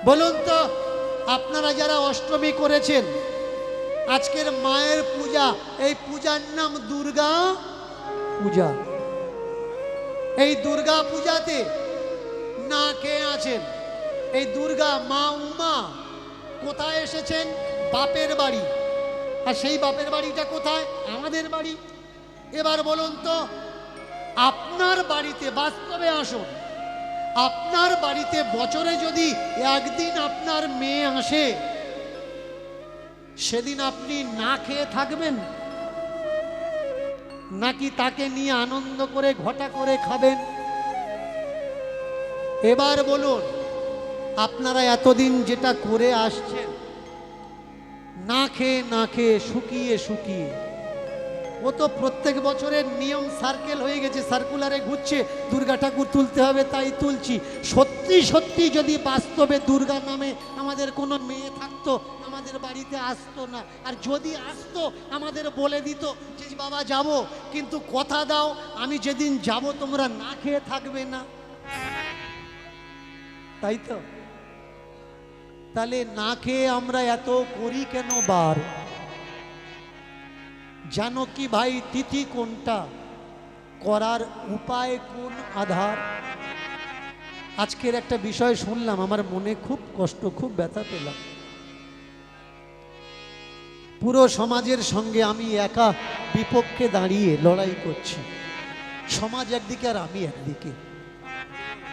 বলুন তো, আপনারা যারা অষ্টমী করেছেন, আজকের মায়ের পূজা, এই পূজার নাম দুর্গা পূজা। এই দুর্গা পূজাতে না কে আছেন? এই দুর্গা মা উমা কোথায় এসেছেন? বাপের বাড়ি। আর সেই বাপের বাড়িটা কোথায়? আমাদের বাড়ি। এবার বলুন তো, আপনার বাড়িতে বাস্তবে আসুন, আপনার বাড়িতে বছরে যদি একদিন আপনার মেয়ে আসে, সেদিন আপনি না খেয়ে থাকবেন, নাকি তাকে নিয়ে আনন্দ করে ঘটা করে খাবেন? এবার বলুন, আপনারা এতদিন যেটা করে আসছেন, না খেয়ে না খেয়ে শুকিয়ে শুকিয়ে, ও তো প্রত্যেক বছরের নিয়ম সার্কেল হয়ে গেছে, সার্কুলারে ঘুরছে, দুর্গা ঠাকুর তুলতে হবে তাই তুলছি। সত্যি সত্যি যদি বাস্তবে দুর্গা নামে আমাদের কোনো মেয়ে থাকতো, আমাদের বাড়িতে আসতো না। আর যদি আসতো, আমাদের বলে দিত যে বাবা যাব, কিন্তু কথা দাও আমি যেদিন যাব তোমরা না খেয়ে থাকবে না, তাই তো? তাহলে না খেয়ে আমরা এত করি কেন বার? জানো কি ভাই তিথি কোনটা, করার উপায় কোন, আধার? আজকের একটা বিষয় শুনলাম, আমার মনে খুব কষ্ট, খুব ব্যথা পেলাম। পুরো সমাজের সঙ্গে আমি একা বিপক্ষে দাঁড়িয়ে লড়াই করছি, সমাজ একদিকে আর আমি একদিকে।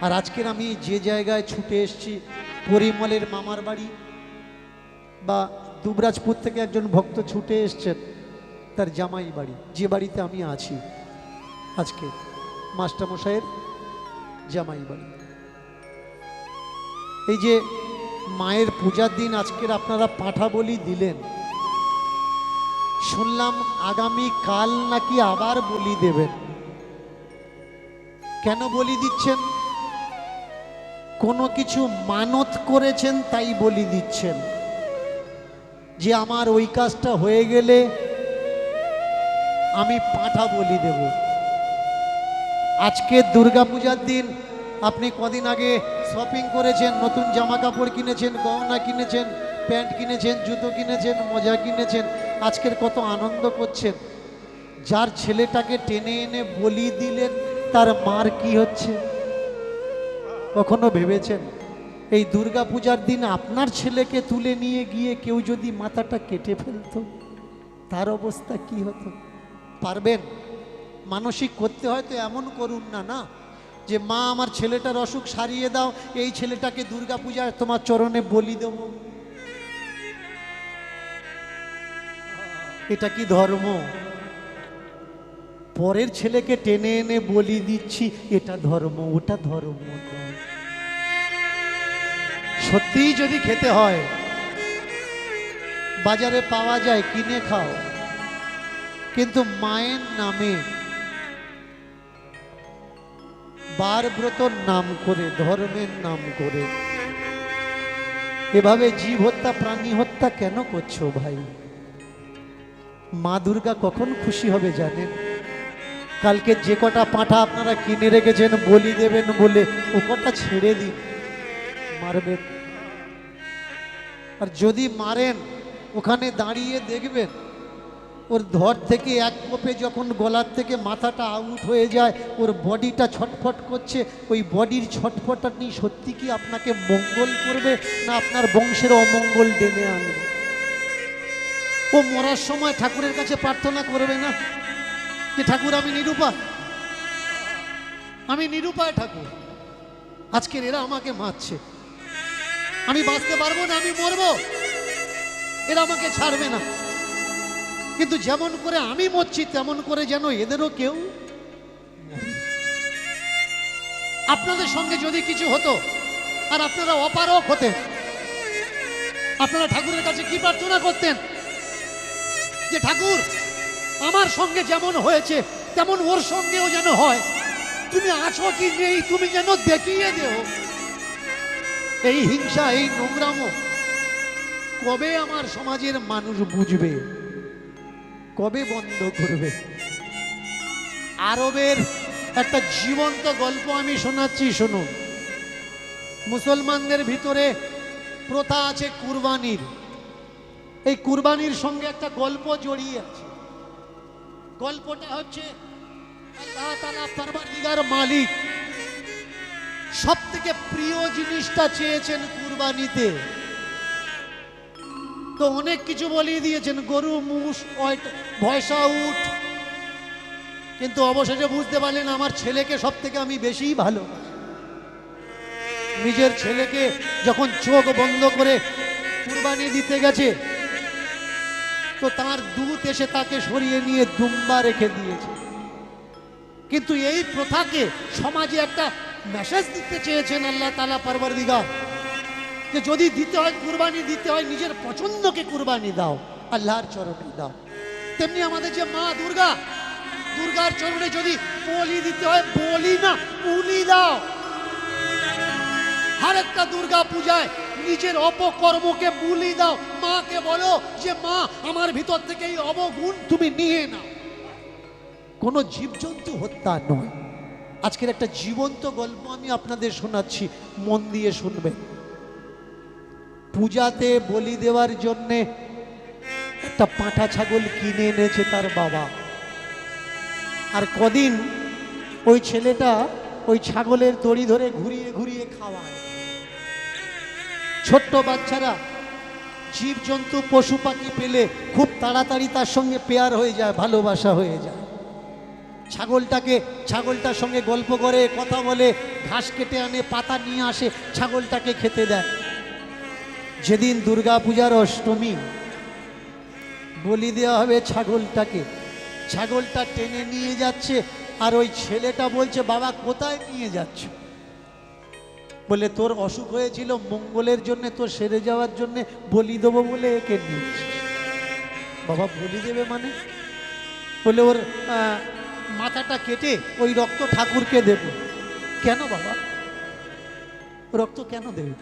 আর আজকের আমি যে জায়গায় ছুটে এসেছি, পরিমলের মামার বাড়ি বা দুবরাজপুর থেকে একজন ভক্ত ছুটে এসছেন তার জামাই বাড়ি, যে বাড়িতে আমি আছি আজকে, মাস্টারমশাইয়ের জামাই বাড়ি। এই যে মায়ের পূজার দিন আজকের আপনারা পাঁঠা বলি দিলেন, শুনলাম আগামী কাল নাকি আবার বলি দেবেন। কেন বলি দিচ্ছেন? কোনো কিছু মানত করেছেন তাই বলি দিচ্ছেন, যে আমার ওই কাজটা হয়ে গেলে আমি পাঁঠা বলি দেব। আজকে দুর্গাপূজার দিন আপনি কদিন আগে শপিং করেছেন, নতুন জামা কাপড় কিনেছেন, গহনা কিনেছেন, প্যান্ট কিনেছেন, জুতো কিনেছেন, মোজা কিনেছেন, আজকের কত আনন্দ করছেন। যার ছেলেটাকে টেনে এনে বলি দিলেন, তার মার কি হচ্ছে কখনো ভেবেছেন? এই দুর্গাপূজার দিন আপনার ছেলেকে তুলে নিয়ে গিয়ে কেউ যদি মাথাটা কেটে ফেলতো, তার অবস্থা কি হতো? পারবেন? মানসিক করতে হয় তো এমন করুন না, না যে মা আমার ছেলেটার অসুখ সারিয়ে দাও, এই ছেলেটাকে দুর্গাপূজায় তোমার চরণে বলি দেব। এটা কি ধর্ম? পরের ছেলেকে টেনে এনে বলি দিচ্ছি, এটা ধর্ম, ওটা ধর্ম নয়। সত্যিই যদি খেতে হয়, বাজারে পাওয়া যায়, কিনে খাও, কিন্তু মায়ের নামে বার ব্রতর নাম করে, ধর্মের নাম করে এভাবে জীব হত্যা, প্রাণী হত্যা কেন করছো ভাই? মা দুর্গা কখন খুশি হবে জানেন? কালকে যে কটা পাঁঠা আপনারা কিনে রেখেছেন বলি দেবেন বলে, ও কটা ছেড়ে দিন, মারবেন। আর যদি মারেন, ওখানে দাঁড়িয়ে দেখবেন ওর ধর থেকে এক কোপে যখন গলার থেকে মাথাটা আউট হয়ে যায়, ওর বডিটা ছটফট করছে, ওই বডির ছটফটানি সত্যি কি আপনাকে মঙ্গল করবে, না আপনার বংশের অমঙ্গল ডেনে আনবে? ও মরার সময় ঠাকুরের কাছে প্রার্থনা করবে না যে ঠাকুর আমি নিরুপায়, আমি নিরুপায় ঠাকুর, আজকের এরা আমাকে মারছে, আমি বাঁচতে পারবো না, আমি মরবো, এরা আমাকে ছাড়বে না, কিন্তু যেমন করে আমি মরছি তেমন করে যেন এদেরও কেউ। আপনাদের সঙ্গে যদি কিছু হতো আর আপনারা অপারক হতেন, আপনারা ঠাকুরের কাছে কি প্রার্থনা করতেন? যে ঠাকুর আমার সঙ্গে যেমন হয়েছে তেমন ওর সঙ্গেও যেন হয়, তুমি আছো কি নেই তুমি যেন দেখিয়ে দেও। এই হিংসা, এই নোংরামো কবে আমার সমাজের মানুষ বুঝবে, কবে বন্ধ করবে? আরবের একটা জীবন্ত গল্প আমি শোনাচ্ছি, শুনুন। মুসলমানদের ভিতরে প্রথা আছে কুরবানির। এই কুরবানির সঙ্গে একটা গল্প জড়িয়ে আছে। গল্পটা হচ্ছে আল্লাহ তাআলা পরবর্তীকার মালিক সব থেকে প্রিয় জিনিসটা চেয়েছেন কুরবানিতে। তো অনেক কিছু বলিয়ে দিয়েছেন, গরু, মোষ, ভয়সা, উট, কিন্তু অবশেষে বুঝতে পারলেন আমার ছেলেকে সব থেকে আমি বেশি ভালোবাসি। নিজের ছেলেকে যখন চোখ বন্ধ করে কুরবানি দিতে গেছে, তো তার দূত এসে তাকে সরিয়ে নিয়ে দুম্বা রেখে দিয়েছে। কিন্তু এই প্রথাকে সমাজে একটা মেসেজ দিতে চেয়েছেন আল্লাহ তাআলা পরবর্তীকার, যে যদি দিতে হয় কুরবানি দিতে হয় নিজের পছন্দকে কুরবানি দাও, আল্লাহর চরণে দাও। তেমনি আমাদের যে মা দুর্গা, দুর্গার চরণে যদি বলি দিতে হয় বলি না উলি দাও। আর একটা দুর্গা পূজায় নিজের অপকর্মকে বুলি দাও। মাকে বলো যে মা আমার ভিতর থেকে এই অবগুণ তুমি নিয়ে নাও। কোনো জীবজন্তু হত্যা নয়। আজকের একটা জীবন্ত গল্প আমি আপনাদের শোনাচ্ছি, মন দিয়ে শুনবেন। পূজাতে বলি দেওয়ার জন্যে একটা পাঁঠা ছাগল কিনে এনেছে তার বাবা। আর কদিন ওই ছেলেটা ওই ছাগলের দড়ি ধরে ঘুরিয়ে ঘুরিয়ে খাওয়ায়। ছোট্ট বাচ্চারা জীবজন্তু পশু পাখি পেলে খুব তাড়াতাড়ি তার সঙ্গে পেয়ার হয়ে যায়, ভালোবাসা হয়ে যায়। ছাগলটার সঙ্গে গল্প করে, কথা বলে, ঘাস কেটে আনে, পাতা নিয়ে আসে, ছাগলটাকে খেতে দেয়। যেদিন দুর্গা পূজার অষ্টমী বলি দেওয়া হবে ছাগলটাকে, ছাগলটা টেনে নিয়ে যাচ্ছে। আর ওই ছেলেটা বলছে, বাবা কোথায় নিয়ে যাচ্ছ? বলে তোর অসুখ হয়েছিল, মঙ্গলের জন্য, তোর সেরে যাওয়ার জন্য বলি দেবো বলে একে নিয়েছি। বাবা বলি দেবে মানে? বলে ওর মাথাটা কেটে ওই রক্ত ঠাকুরকে দেব। কেন বাবা রক্ত কেন দেবে?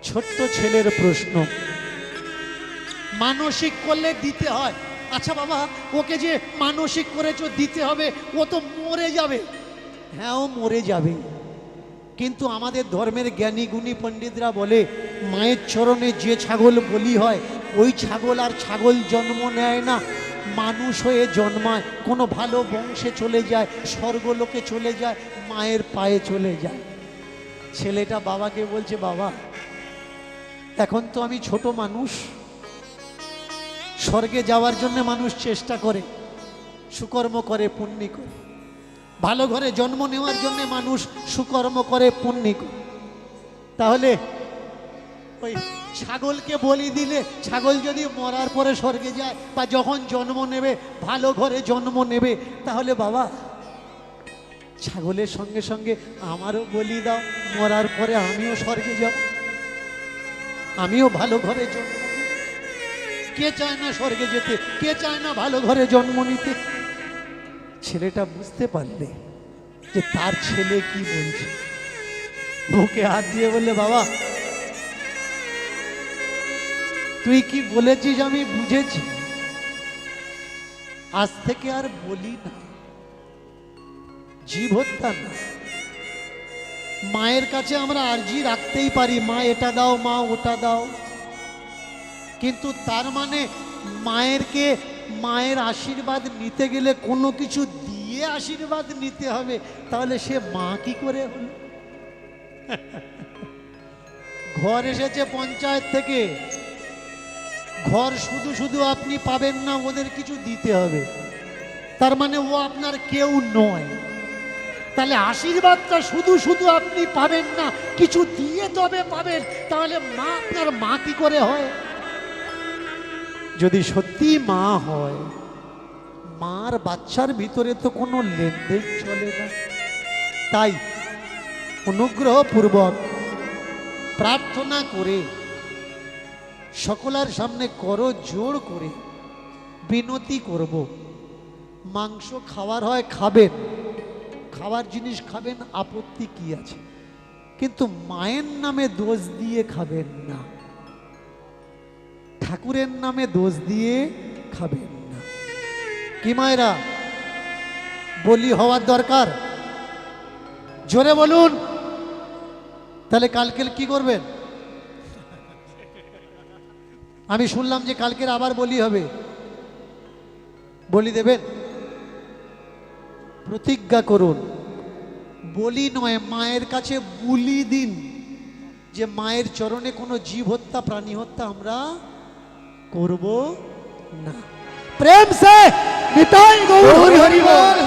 ছোট্ট ছেলের প্রশ্ন। মানসিক করলে দিতে হয়। আচ্ছা বাবা, ওকে যে মানসিক করেছো দিতে হবে, ও তো মরে যাবে। হ্যাঁ, ও মরে যাবে, কিন্তু আমাদের ধর্মের জ্ঞানী গুণী পণ্ডিতরা বলে মায়ের চরণে যে ছাগল বলি হয়, ওই ছাগল আর ছাগল জন্ম নেয় না, মানুষ হয়ে জন্মায়, কোনো ভালো বংশে চলে যায়, স্বর্গলোকে চলে যায়, মায়ের পায়ে চলে যায়। ছেলেটা বাবাকে বলছে, বাবা এখন তো আমি ছোট মানুষ, স্বর্গে যাওয়ার জন্য মানুষ চেষ্টা করে, সুকর্ম করে, পুণ্য করে, ভালো ঘরে জন্ম নেওয়ার জন্য মানুষ সুকর্ম করে, পুণ্য করে। তাহলে ওই ছাগলকে বলি দিলে ছাগল যদি মরার পরে স্বর্গে যায় বা যখন জন্ম নেবে ভালো ঘরে জন্ম নেবে, তাহলে বাবা ছাগলের সঙ্গে সঙ্গে আমারও বলি দাও, মরার পরে আমিও স্বর্গে যাব, আমিও ভালো ঘরে জন্ম নেব। কে চায় না স্বর্গে যেতে? কে চায় না ভালো ঘরে জন্ম নিতে? ছেলেটা বুঝতে পারলে যে তার ছেলে কি বলছে, বুকে হাত দিয়ে বললে, বাবা তুই কি বলেছিস আমি বুঝেছি, আজ থেকে আর বলি না, জীব হত্যা না। মায়ের কাছে আমরা আর্জি রাখতেই পারি, মা এটা দাও, মা ওটা দাও, কিন্তু তার মানে মায়ের আশীর্বাদ নিতে গেলে কোনো কিছু দিয়ে আশীর্বাদ নিতে হবে, তাহলে সে মা কি করে হলো? ঘর এসেছে পঞ্চায়েত থেকে, ঘর শুধু শুধু আপনি পাবেন না, ওদের কিছু দিতে হবে, তার মানে ও আপনার কেউ নয়। তাহলে আশীর্বাদটা শুধু শুধু আপনি পাবেন না, কিছু দিয়ে তবে পাবেন, তাহলে মা আপনার মা কি করে হয়? যদি সত্যি মা হয়, মার বাচ্চার ভিতরে তো কোনো লেনদেন চলে না। তাই অনুগ্রহপূর্বক প্রার্থনা করে সকলের সামনে করো জোর করে বিনতি করব, মাংস খাওয়ার হয় খাবেন, খাওয়ার জিনিস খাবেন, আপত্তি কি আছে, কিন্তু মায়ের নামে দোষ দিয়ে খাবেন না, ঠাকুরের নামে দোষ দিয়ে খাবেন না। কি মায়েরা বলি হওয়ার দরকার? জোরে বলুন। তাহলে কালকে কি করবেন? আমি শুনলাম যে কালকের আবার বলি হবে, বলি দেবেন? প্রতিজ্ঞা করুন, বলি নয়, মায়ের কাছে বুলি দিন যে মায়ের চরণে কোনো জীব হত্যা প্রাণী হত্যা আমরা করব না। প্রেম সে নিতাই গৌর হরি হরি বল।